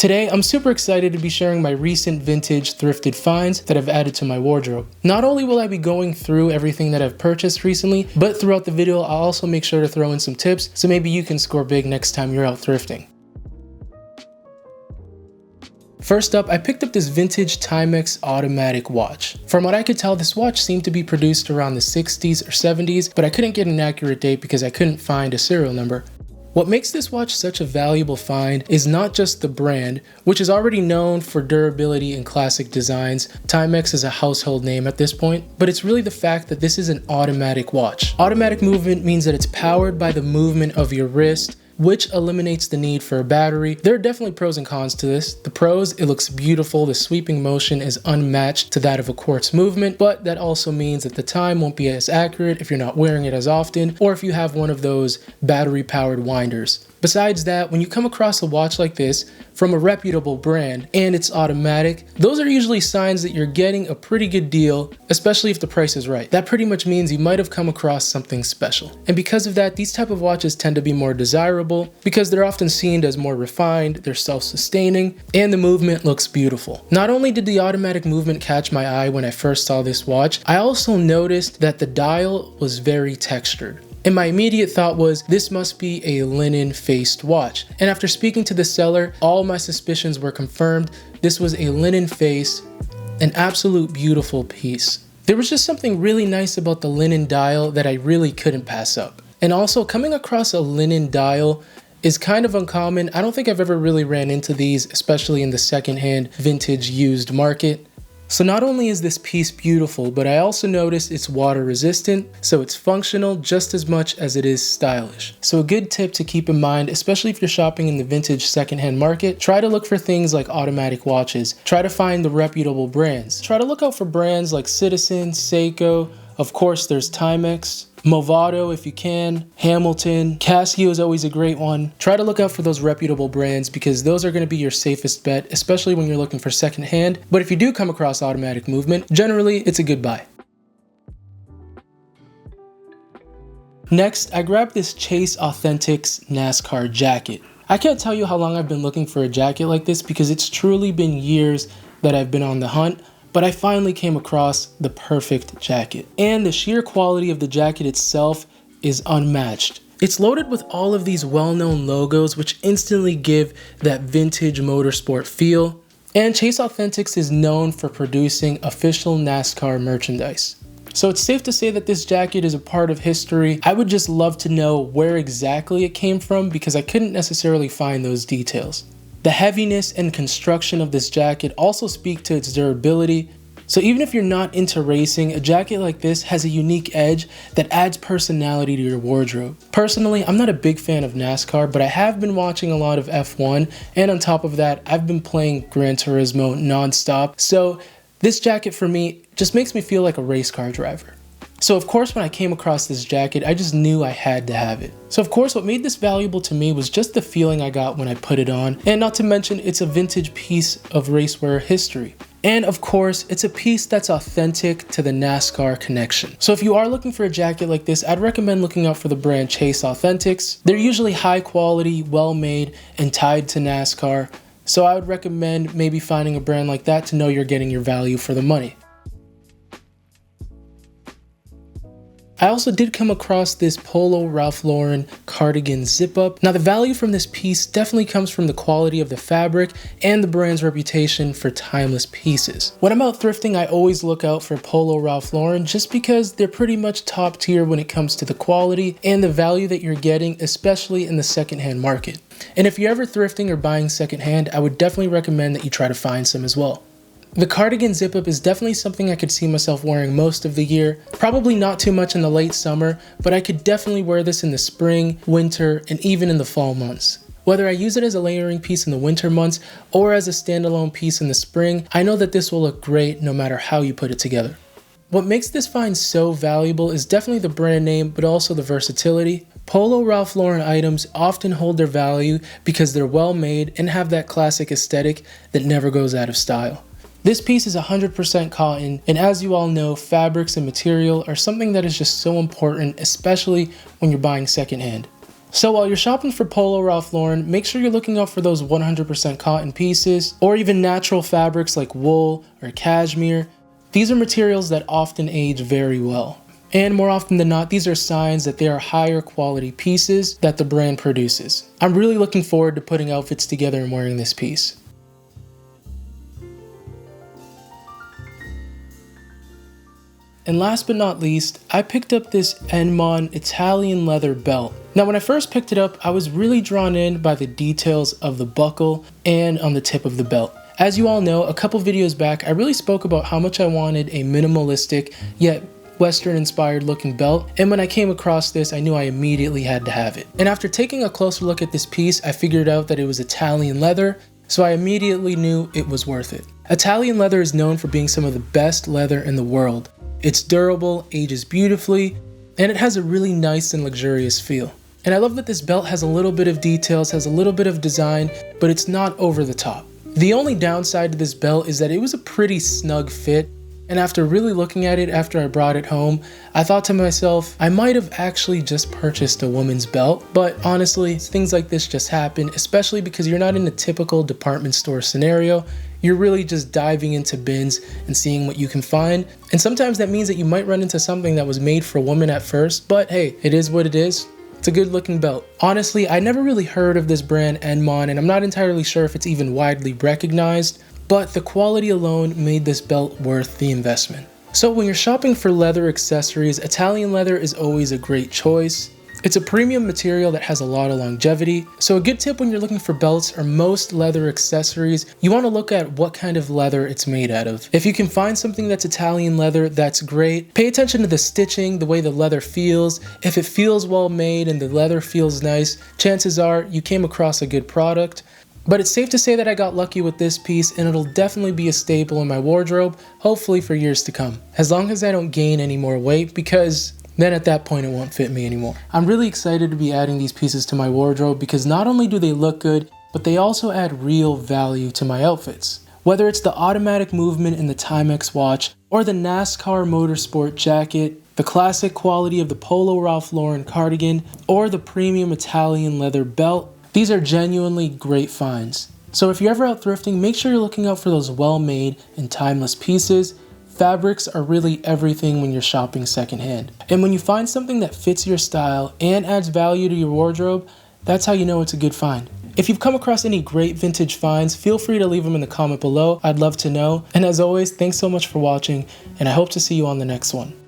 Today, I'm super excited to be sharing my recent vintage thrifted finds that I've added to my wardrobe. Not only will I be going through everything that I've purchased recently, but throughout the video, I'll also make sure to throw in some tips so maybe you can score big next time you're out thrifting. First up, I picked up this vintage Timex automatic watch. From what I could tell, this watch seemed to be produced around the 60s or 70s, but I couldn't get an accurate date because I couldn't find a serial number. What makes this watch such a valuable find is not just the brand, which is already known for durability and classic designs. Timex is a household name at this point, but it's really the fact that this is an automatic watch. Automatic movement means that it's powered by the movement of your wrist, which eliminates the need for a battery. There are definitely pros and cons to this. The pros, it looks beautiful. The sweeping motion is unmatched to that of a quartz movement, but that also means that the time won't be as accurate if you're not wearing it as often, or if you have one of those battery-powered winders. Besides that, when you come across a watch like this from a reputable brand and it's automatic, those are usually signs that you're getting a pretty good deal, especially if the price is right. That pretty much means you might have come across something special. And because of that, these type of watches tend to be more desirable because they're often seen as more refined, they're self-sustaining, and the movement looks beautiful. Not only did the automatic movement catch my eye when I first saw this watch, I also noticed that the dial was very textured. And my immediate thought was, this must be a linen-faced watch. And after speaking to the seller, all my suspicions were confirmed. This was a linen face, an absolute beautiful piece. There was just something really nice about the linen dial that I really couldn't pass up. And also, coming across a linen dial is kind of uncommon. I don't think I've ever really ran into these, especially in the secondhand vintage used market. So not only is this piece beautiful, but I also noticed it's water resistant, so it's functional just as much as it is stylish. So a good tip to keep in mind, especially if you're shopping in the vintage secondhand market, try to look for things like automatic watches. Try to find the reputable brands. Try to look out for brands like Citizen, Seiko, of course there's Timex, Movado if you can, Hamilton, Casio is always a great one. Try to look out for those reputable brands because those are going to be your safest bet, especially when you're looking for secondhand. But if you do come across automatic movement, generally it's a good buy. Next, I grabbed this Chase Authentics NASCAR Jacket. I can't tell you how long I've been looking for a jacket like this because it's truly been years that I've been on the hunt. But I finally came across the perfect jacket. And the sheer quality of the jacket itself is unmatched. It's loaded with all of these well-known logos which instantly give that vintage motorsport feel. And Chase Authentics is known for producing official NASCAR merchandise. So it's safe to say that this jacket is a part of history. I would just love to know where exactly it came from because I couldn't necessarily find those details. The heaviness and construction of this jacket also speak to its durability. So even if you're not into racing, a jacket like this has a unique edge that adds personality to your wardrobe. Personally, I'm not a big fan of NASCAR, but I have been watching a lot of F1, and on top of that, I've been playing Gran Turismo nonstop. So this jacket for me just makes me feel like a race car driver. So of course when I came across this jacket, I just knew I had to have it. So of course what made this valuable to me was just the feeling I got when I put it on, and not to mention it's a vintage piece of racewear history. And of course, it's a piece that's authentic to the NASCAR connection. So if you are looking for a jacket like this, I'd recommend looking out for the brand Chase Authentics. They're usually high quality, well made, and tied to NASCAR. So I would recommend maybe finding a brand like that to know you're getting your value for the money. I also did come across this Polo Ralph Lauren cardigan zip-up. Now the value from this piece definitely comes from the quality of the fabric and the brand's reputation for timeless pieces. When I'm out thrifting, I always look out for Polo Ralph Lauren just because they're pretty much top tier when it comes to the quality and the value that you're getting, especially in the secondhand market. And if you're ever thrifting or buying secondhand, I would definitely recommend that you try to find some as well. The cardigan zip-up is definitely something I could see myself wearing most of the year. Probably not too much in the late summer, but I could definitely wear this in the spring, winter, and even in the fall months. Whether I use it as a layering piece in the winter months or as a standalone piece in the spring, I know that this will look great no matter how you put it together. What makes this find so valuable is definitely the brand name, but also the versatility. Polo Ralph Lauren items often hold their value because they're well made and have that classic aesthetic that never goes out of style. This piece is 100% cotton, and as you all know, fabrics and material are something that is just so important, especially when you're buying secondhand. So while you're shopping for Polo Ralph Lauren, make sure you're looking out for those 100% cotton pieces, or even natural fabrics like wool or cashmere. These are materials that often age very well. And more often than not, these are signs that they are higher quality pieces that the brand produces. I'm really looking forward to putting outfits together and wearing this piece. And last but not least, I picked up this Enmon Italian leather belt. Now when I first picked it up, I was really drawn in by the details of the buckle and on the tip of the belt. As you all know, a couple videos back, I really spoke about how much I wanted a minimalistic yet Western inspired looking belt, and when I came across this, I knew I immediately had to have it. And after taking a closer look at this piece, I figured out that it was Italian leather, so I immediately knew it was worth it. Italian leather is known for being some of the best leather in the world. It's durable, ages beautifully, and it has a really nice and luxurious feel. And I love that this belt has a little bit of details, has a little bit of design, but it's not over the top. The only downside to this belt is that it was a pretty snug fit, and after really looking at it after I brought it home, I thought to myself, I might have actually just purchased a woman's belt, but honestly, things like this just happen, especially because you're not in a typical department store scenario. You're really just diving into bins and seeing what you can find, and sometimes that means that you might run into something that was made for a woman at first, but hey, it is what it is. It's a good looking belt. Honestly, I never really heard of this brand Enmon, and I'm not entirely sure if it's even widely recognized, but the quality alone made this belt worth the investment. So when you're shopping for leather accessories, Italian leather is always a great choice. It's a premium material that has a lot of longevity. So a good tip when you're looking for belts or most leather accessories, you want to look at what kind of leather it's made out of. If you can find something that's Italian leather, that's great. Pay attention to the stitching, the way the leather feels. If it feels well made and the leather feels nice, chances are you came across a good product. But it's safe to say that I got lucky with this piece, and it'll definitely be a staple in my wardrobe, hopefully for years to come. As long as I don't gain any more weight, because then at that point it won't fit me anymore. I'm really excited to be adding these pieces to my wardrobe because not only do they look good, but they also add real value to my outfits. Whether it's the automatic movement in the Timex Watch, or the NASCAR Motorsport Jacket, the classic quality of the Polo Ralph Lauren cardigan, or the premium Italian leather belt, these are genuinely great finds. So if you're ever out thrifting, make sure you're looking out for those well-made and timeless pieces. Fabrics are really everything when you're shopping secondhand. And when you find something that fits your style and adds value to your wardrobe, that's how you know it's a good find. If you've come across any great vintage finds, feel free to leave them in the comment below. I'd love to know. And as always, thanks so much for watching, and I hope to see you on the next one.